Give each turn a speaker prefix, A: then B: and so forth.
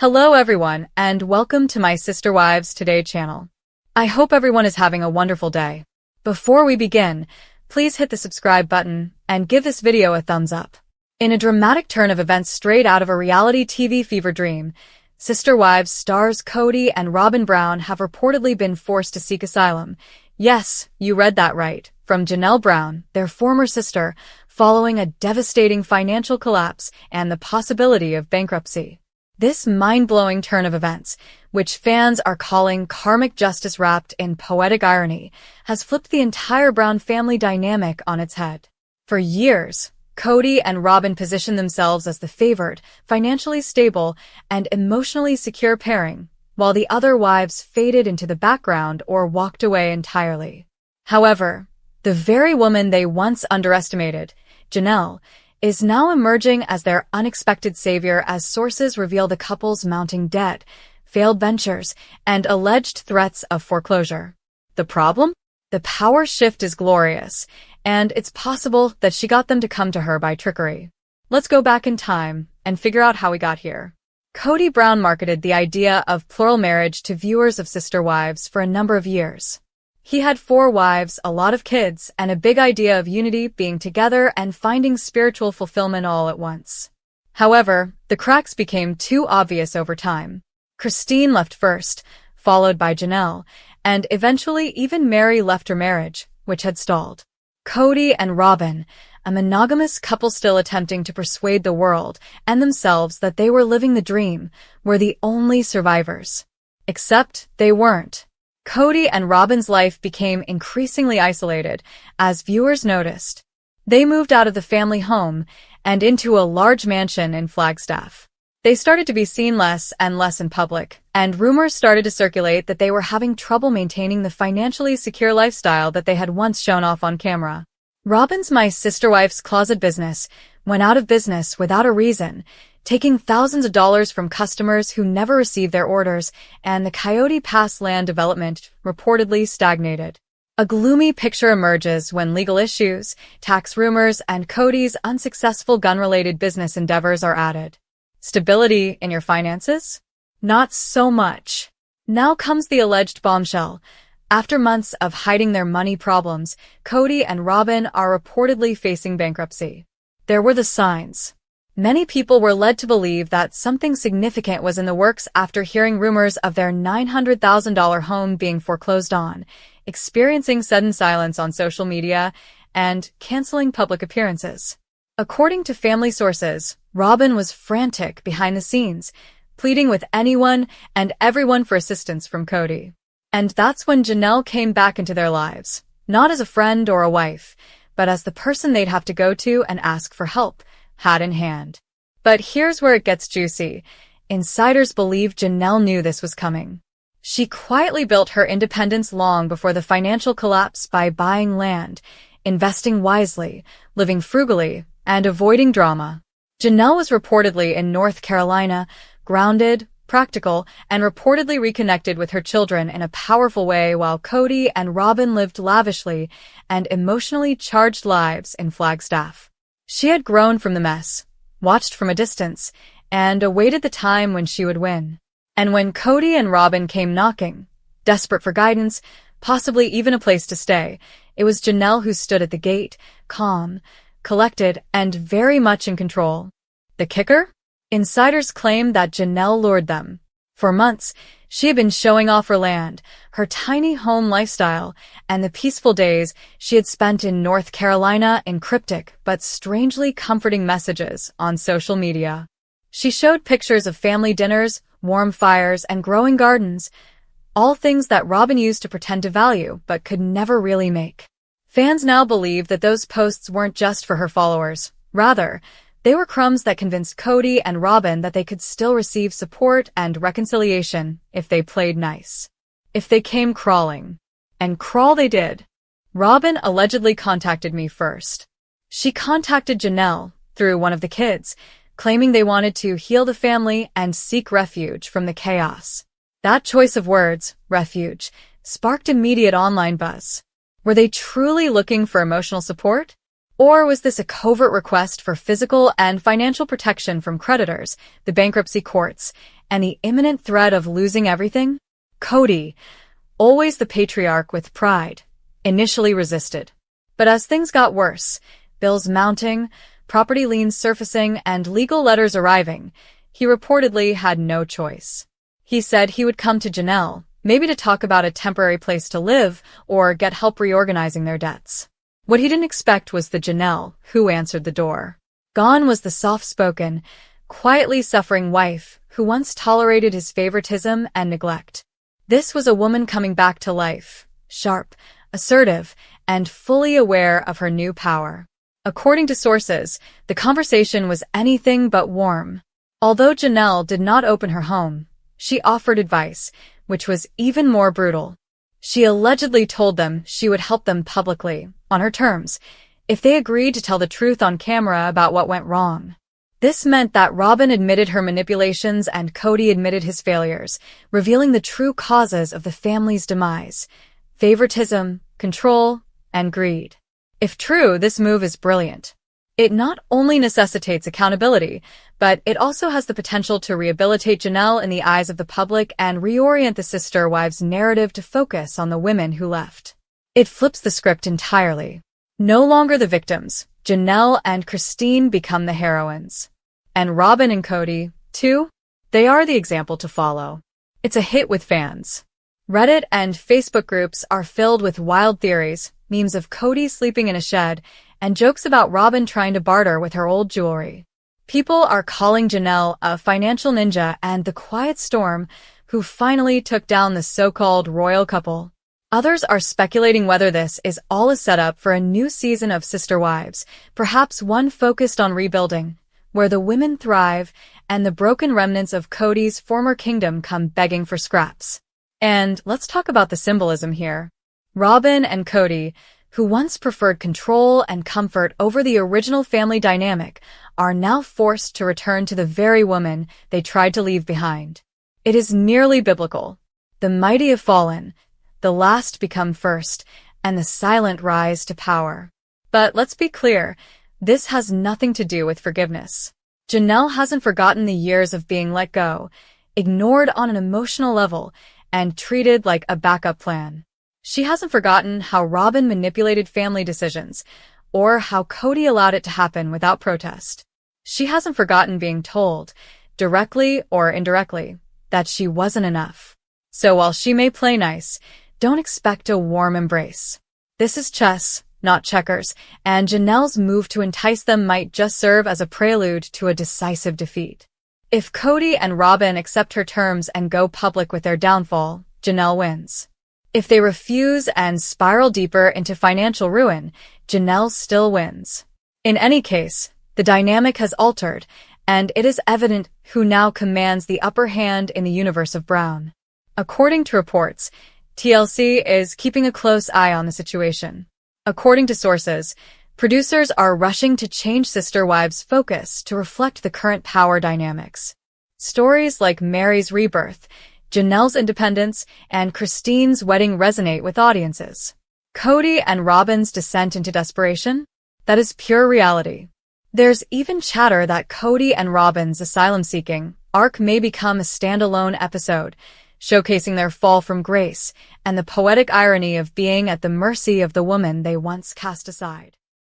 A: Hello everyone, and welcome to my Sister Wives Today channel. I hope everyone is having a wonderful day. Before we begin, please hit the subscribe button and give this video a thumbs up. In a dramatic turn of events straight out of a reality TV fever dream, Sister Wives stars Kody and Robyn Brown have reportedly been forced to seek asylum. Yes, you read that right, from Janelle Brown, their former sister, following a devastating financial collapse and the possibility of bankruptcy. This mind-blowing turn of events, which fans are calling karmic justice wrapped in poetic irony, has flipped the entire Brown family dynamic on its head. For years, Kody and Robyn positioned themselves as the favored, financially stable, and emotionally secure pairing, while the other wives faded into the background or walked away entirely. However, the very woman they once underestimated, Janelle, is now emerging as their unexpected savior as sources reveal the couple's mounting debt, failed ventures, and alleged threats of foreclosure. The problem? The power shift is glorious, and it's possible that she got them to come to her by trickery. Let's go back in time and figure out how we got here. Kody Brown marketed the idea of plural marriage to viewers of Sister Wives for a number of years. He had 4 wives, a lot of kids, and a big idea of unity, being together and finding spiritual fulfillment all at once. However, the cracks became too obvious over time. Christine left first, followed by Janelle, and eventually even Mary left her marriage, which had stalled. Kody and Robyn, a monogamous couple still attempting to persuade the world and themselves that they were living the dream, were the only survivors. Except they weren't. Kody and Robyn's life became increasingly isolated, as viewers noticed. They moved out of the family home and into a large mansion in Flagstaff. They started to be seen less and less in public, and rumors started to circulate that they were having trouble maintaining the financially secure lifestyle that they had once shown off on camera. Robyn's My Sister Wife's closet business went out of business without a reason, taking thousands of dollars from customers who never received their orders, and the Coyote Pass land development reportedly stagnated. A gloomy picture emerges when legal issues, tax rumors, and Kody's unsuccessful gun-related business endeavors are added. Stability in your finances? Not so much. Now comes the alleged bombshell. After months of hiding their money problems, Kody and Robyn are reportedly facing bankruptcy. There were the signs. Many people were led to believe that something significant was in the works after hearing rumors of their $900,000 home being foreclosed on, experiencing sudden silence on social media, and canceling public appearances. According to family sources, Robyn was frantic behind the scenes, pleading with anyone and everyone for assistance from Kody. And that's when Janelle came back into their lives, not as a friend or a wife, but as the person they'd have to go to and ask for help, hat in hand. But here's where it gets juicy. Insiders believe Janelle knew this was coming. She quietly built her independence long before the financial collapse by buying land, investing wisely, living frugally, and avoiding drama. Janelle was reportedly in North Carolina, grounded, practical, and reportedly reconnected with her children in a powerful way, while Kody and Robyn lived lavishly and emotionally charged lives in Flagstaff. She had grown from the mess, watched from a distance, and awaited the time when she would win. And when Kody and Robyn came knocking, desperate for guidance, possibly even a place to stay, it was Janelle who stood at the gate, calm, collected, and very much in control. The kicker? Insiders claim that Janelle lured them. For months, she had been showing off her land, her tiny home lifestyle, and the peaceful days she had spent in North Carolina in cryptic but strangely comforting messages on social media. She showed pictures of family dinners, warm fires, and growing gardens, all things that Robyn used to pretend to value but could never really make. Fans now believe that those posts weren't just for her followers. Rather, they were crumbs that convinced Kody and Robyn that they could still receive support and reconciliation if they played nice. If they came crawling. And crawl they did. Robyn allegedly contacted me first. She contacted Janelle through one of the kids, claiming they wanted to heal the family and seek refuge from the chaos. That choice of words, refuge, sparked immediate online buzz. Were they truly looking for emotional support? Or was this a covert request for physical and financial protection from creditors, the bankruptcy courts, and the imminent threat of losing everything? Kody, always the patriarch with pride, initially resisted. But as things got worse, bills mounting, property liens surfacing, and legal letters arriving, he reportedly had no choice. He said he would come to Janelle, maybe to talk about a temporary place to live or get help reorganizing their debts. What he didn't expect was the Janelle who answered the door. Gone was the soft-spoken, quietly suffering wife who once tolerated his favoritism and neglect. This was a woman coming back to life, sharp, assertive, and fully aware of her new power. According to sources, the conversation was anything but warm. Although Janelle did not open her home, she offered advice, which was even more brutal. She allegedly told them she would help them publicly, on her terms, if they agreed to tell the truth on camera about what went wrong. This meant that Robyn admitted her manipulations and Kody admitted his failures, revealing the true causes of the family's demise: favoritism, control, and greed. If true, this move is brilliant. It not only necessitates accountability, but it also has the potential to rehabilitate Janelle in the eyes of the public and reorient the sister wives' narrative to focus on the women who left. It flips the script entirely. No longer the victims, Janelle and Christine become the heroines. And Robyn and Kody, too? They are the example to follow. It's a hit with fans. Reddit and Facebook groups are filled with wild theories, memes of Kody sleeping in a shed, and jokes about Robyn trying to barter with her old jewelry. People are calling Janelle a financial ninja and the quiet storm who finally took down the so-called royal couple. Others are speculating whether this is all a setup for a new season of Sister Wives, perhaps one focused on rebuilding, where the women thrive and the broken remnants of Kody's former kingdom come begging for scraps. And let's talk about the symbolism here. Robyn and Kody, who once preferred control and comfort over the original family dynamic, are now forced to return to the very woman they tried to leave behind. It is nearly biblical. The mighty have fallen, the last become first, and the silent rise to power. But let's be clear, this has nothing to do with forgiveness. Janelle hasn't forgotten the years of being let go, ignored on an emotional level, and treated like a backup plan. She hasn't forgotten how Robyn manipulated family decisions, or how Kody allowed it to happen without protest. She hasn't forgotten being told, directly or indirectly, that she wasn't enough. So while she may play nice, don't expect a warm embrace. This is chess, not checkers, and Janelle's move to entice them might just serve as a prelude to a decisive defeat. If Kody and Robyn accept her terms and go public with their downfall, Janelle wins. If they refuse and spiral deeper into financial ruin, Janelle still wins. In any case, the dynamic has altered, and it is evident who now commands the upper hand in the universe of Brown. According to reports, TLC is keeping a close eye on the situation. According to sources, producers are rushing to change Sister Wives' focus to reflect the current power dynamics. Stories like Mary's rebirth, Janelle's independence, and Christine's wedding resonate with audiences. Kody and Robyn's descent into desperation? That is pure reality. There's even chatter that Kody and Robyn's asylum-seeking arc may become a standalone episode, showcasing their fall from grace and the poetic irony of being at the mercy of the woman they once cast aside.